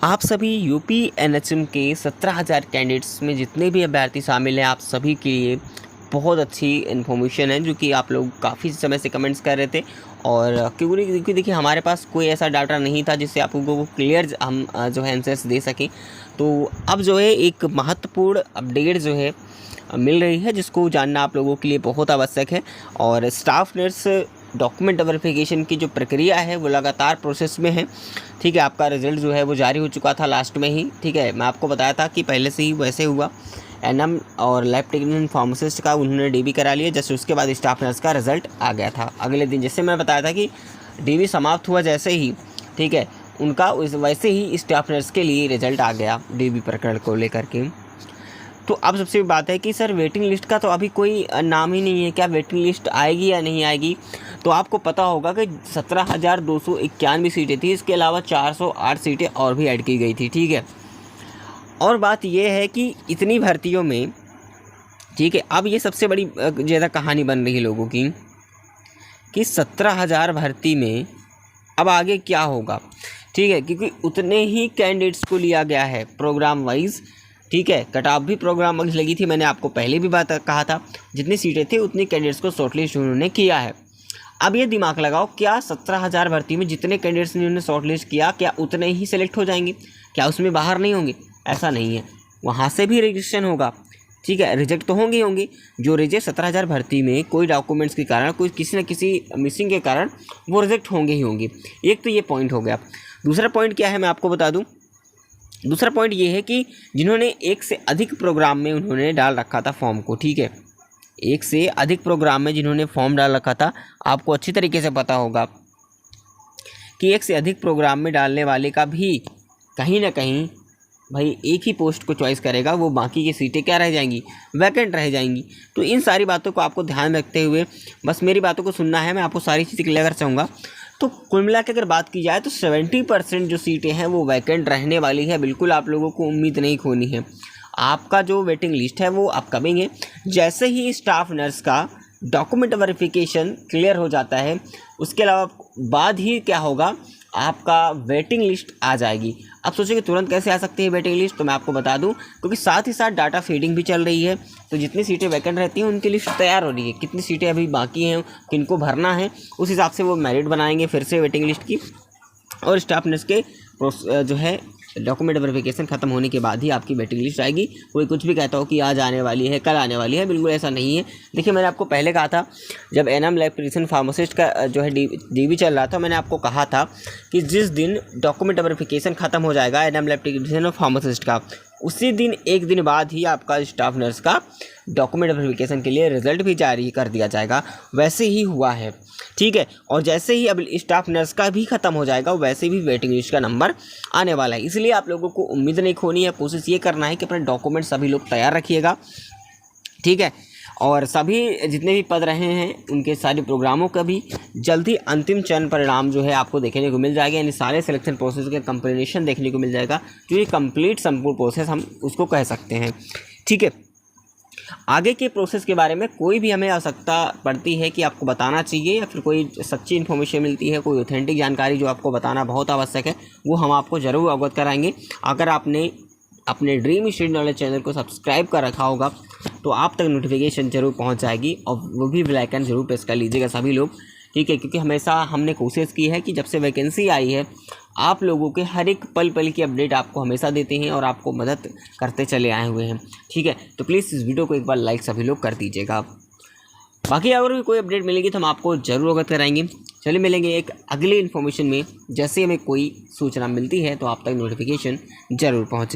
आप सभी UP NHM के 17,000 कैंडिडेट्स में जितने भी अभ्यर्थी शामिल हैं, आप सभी के लिए बहुत अच्छी इन्फॉर्मेशन है जो कि आप लोग काफ़ी समय से कमेंट्स कर रहे थे। और क्योंकि देखिए हमारे पास कोई ऐसा डाटा नहीं था जिससे आप लोगों को क्लियर हम जो है आंसर्स दे सकें। तो अब जो है एक महत्वपूर्ण अपडेट जो है मिल रही है, जिसको जानना आप लोगों के लिए बहुत आवश्यक है। और स्टाफ नर्स डॉक्यूमेंट वेरिफिकेशन की जो प्रक्रिया है वो लगातार प्रोसेस में है। ठीक है, आपका रिज़ल्ट जो है वो जारी हो चुका था लास्ट में ही। ठीक है, मैं आपको बताया था कि पहले से ही वैसे हुआ। एनएम और लैब टेक्नीशियन फार्मासिस्ट का उन्होंने डीबी करा लिया, जैसे उसके बाद स्टाफ नर्स का रिज़ल्ट आ गया था अगले दिन। जैसे मैं बताया था कि डीबी समाप्त हुआ जैसे ही, ठीक है, उनका वैसे ही स्टाफ नर्स के लिए रिज़ल्ट आ गया डीबी प्रकरण को लेकर के। तो अब सबसे बात है कि सर वेटिंग लिस्ट का तो अभी कोई नाम ही नहीं है, क्या वेटिंग लिस्ट आएगी या नहीं आएगी? तो आपको पता होगा कि 17,291 सीटें थी, इसके अलावा 408 सीटें और भी ऐड की गई थी। ठीक है, और बात यह है कि इतनी भर्तियों में, ठीक है, अब ये सबसे बड़ी ज़्यादा कहानी बन रही है लोगों की कि 17,000 भर्ती में अब आगे क्या होगा। ठीक है, क्योंकि उतने ही कैंडिडेट्स को लिया गया है प्रोग्राम वाइज। ठीक है, कट ऑफ भी प्रोग्राम वाइज लगी थी, मैंने आपको पहले भी बात कहा था। जितनी सीटें थी उतनी कैंडिडेट्स को शॉर्टलिस्ट उन्होंने किया है। अब ये दिमाग लगाओ, क्या 17,000 भर्ती में जितने कैंडिडेट्स ने उन्होंने शॉर्टलिस्ट किया, क्या उतने ही सेलेक्ट हो जाएंगे? क्या उसमें बाहर नहीं होंगे? ऐसा नहीं है, वहाँ से भी रजिस्ट्रेशन होगा। ठीक है, रिजेक्ट तो होंगे ही होंगे। जो रिजेक्ट 17,000 भर्ती में कोई डॉक्यूमेंट्स के कारण, कोई किसी न किसी मिसिंग के कारण वो रिजेक्ट होंगे ही होंगे। एक तो ये पॉइंट हो गया। दूसरा पॉइंट क्या है मैं आपको बता दूं। दूसरा पॉइंट ये है कि जिन्होंने एक से अधिक प्रोग्राम में उन्होंने डाल रखा था फॉर्म को, ठीक है, एक से अधिक प्रोग्राम में जिन्होंने फॉर्म डाल रखा था, आपको अच्छी तरीके से पता होगा कि एक से अधिक प्रोग्राम में डालने वाले का भी कहीं ना कहीं भाई एक ही पोस्ट को चॉइस करेगा, वो बाकी की सीटें क्या रह जाएंगी, वैकेंट रह जाएंगी। तो इन सारी बातों को आपको ध्यान में रखते हुए बस मेरी बातों को सुनना है, मैं आपको सारी चीज़ें क्लियर करना चाहूँगा। तो कुल मिला के अगर बात की जाए तो 70% जो सीटें हैं वो वैकेंट रहने वाली है। बिल्कुल आप लोगों को उम्मीद नहीं खोनी है। आपका जो वेटिंग लिस्ट है वो अपकमिंग है। जैसे ही स्टाफ नर्स का डॉक्यूमेंट वेरिफिकेशन क्लियर हो जाता है, उसके अलावा बाद ही क्या होगा, आपका वेटिंग लिस्ट आ जाएगी। अब सोचिए कि तुरंत कैसे आ सकती है वेटिंग लिस्ट, तो मैं आपको बता दूं, क्योंकि साथ ही साथ डाटा फीडिंग भी चल रही है। तो जितनी सीटें वैकेंट रहती हैं उनकी लिस्ट तैयार हो रही है, कितनी सीटें अभी बाकी हैं, किनको भरना है, उस हिसाब से वो मेरिट बनाएंगे फिर से वेटिंग लिस्ट की। और स्टाफ नर्स के जो है डॉक्यूमेंट वेरिफिकेशन खत्म होने के बाद ही आपकी वेटिंग लिस्ट आएगी। कोई कुछ भी कहता हो कि आज आने वाली है, कल आने वाली है, बिल्कुल ऐसा नहीं है। देखिए, मैंने आपको पहले कहा था, जब एनएम लैब टेक्नीशियन फार्मासिस्ट का जो है डीबी चल रहा था, मैंने आपको कहा था कि जिस दिन डॉक्यूमेंट वेरिफिकेशन खत्म हो जाएगा एनएम लैब टेक्नीशियन और फार्मासिस्ट का, उसी दिन एक दिन बाद ही आपका स्टाफ नर्स का डॉक्यूमेंट वेरिफिकेशन के लिए रिजल्ट भी जारी कर दिया जाएगा। वैसे ही हुआ है। ठीक है, और जैसे ही अब स्टाफ नर्स का भी ख़त्म हो जाएगा, वैसे भी वेटिंग लिस्ट का नंबर आने वाला है। इसलिए आप लोगों को उम्मीद नहीं खोनी है, कोशिश ये करना है कि अपने डॉक्यूमेंट सभी लोग तैयार रखिएगा। ठीक है, और सभी जितने भी पद रहे हैं उनके सारे प्रोग्रामों का भी जल्दी अंतिम चयन परिणाम जो है आपको देखने को मिल जाएगा। यानी सारे सिलेक्शन प्रोसेस का कंप्लीशन देखने को मिल जाएगा, जो ये कंप्लीट संपूर्ण प्रोसेस हम उसको कह सकते हैं। ठीक है, आगे के प्रोसेस के बारे में कोई भी हमें आवश्यकता पड़ती है कि आपको बताना चाहिए, या फिर कोई सच्ची इन्फॉर्मेशन मिलती है, कोई ऑथेंटिक जानकारी जो आपको बताना बहुत आवश्यक है, वो हम आपको ज़रूर अवगत कराएंगे। अगर आपने अपने ड्रीम स्टडी नॉलेज चैनल को सब्सक्राइब कर रखा होगा तो आप तक नोटिफिकेशन जरूर पहुंच जाएगी, और वो भी बेल आइकन जरूर प्रेस कर लीजिएगा सभी लोग। ठीक है, क्योंकि हमेशा हमने कोशिश की है कि जब से वैकेंसी आई है, आप लोगों के हर एक पल पल की अपडेट आपको हमेशा देते हैं और आपको मदद करते चले आए हुए हैं। ठीक है, तो प्लीज़ इस वीडियो को एक बार लाइक सभी लोग कर दीजिएगा। बाकी अगर भी कोई अपडेट मिलेगी तो हम आपको ज़रूर अवगत कराएंगे। चलिए मिलेंगे एक अगली इन्फॉर्मेशन में, जैसे हमें कोई सूचना मिलती है तो आप तक नोटिफिकेशन ज़रूर पहुँचे।